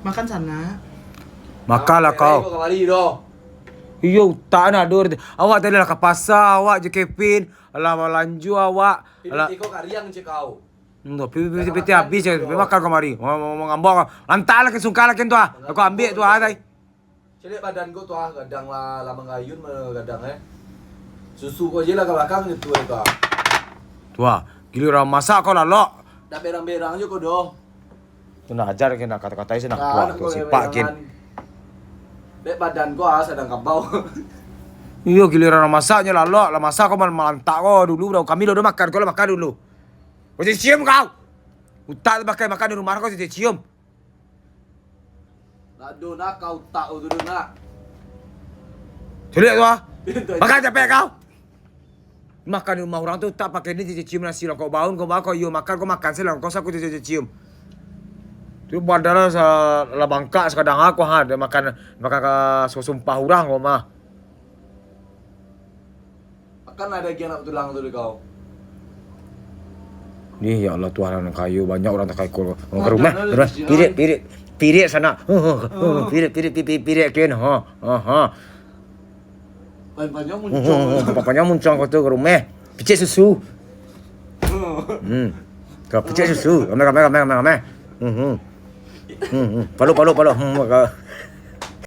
Makan sana. Makanlah kau. Kau kemari doh. Iyo, tak nak dur. Awak tadi lah ke pasar, awak je Kevin. Alah, lanju awak. Alah, Kau kariang je kau. Piti habis je. Makan kemari. Mau ngambok. Lantaklah ke sungkala kan tu ah. Aku ambil tu ah tadi. Jadi badan kau tu ah gadang lah lama ngayun gadang Susu kau je lah ke belakang gitu tu ah. Tu ah. Giliran masak kau lah lok. Dah berang-berang je kau doh. Tu nak ajar kan nak kata-katai saya nak tua. Tu sipak kan. Dek badan kau ah sedang kabau. Iyo, giliran masaknya lah lok. Lah masak kau melantak kau dulu. Kami udah makan. Kau lah makan dulu. Kau jadi cium kau. Utak pakai makan di rumah kau jadi cium. Nak do nak kau tak tu nak. Celik tu ah. Makan capek kau. Makan di rumah orang tu tak pakai ni jadi cium nasi lah. Kau bangun kau iyo makan saya lah. Kau saku jadi cium. Tu badala sa la bangka sekadang aku ha dia makan ke sumpah orang kau mah. Akan ada yang nak tulang tu kau. Ni ya Allah Tuhan yang kayu banyak orang tak kayu kau ke rumah. Pirit sana. Pirit kan ha. Panjang muncul. Papanya muncul kau tu ke rumah. Picit susu. Kau picit susu. Kame. Palu.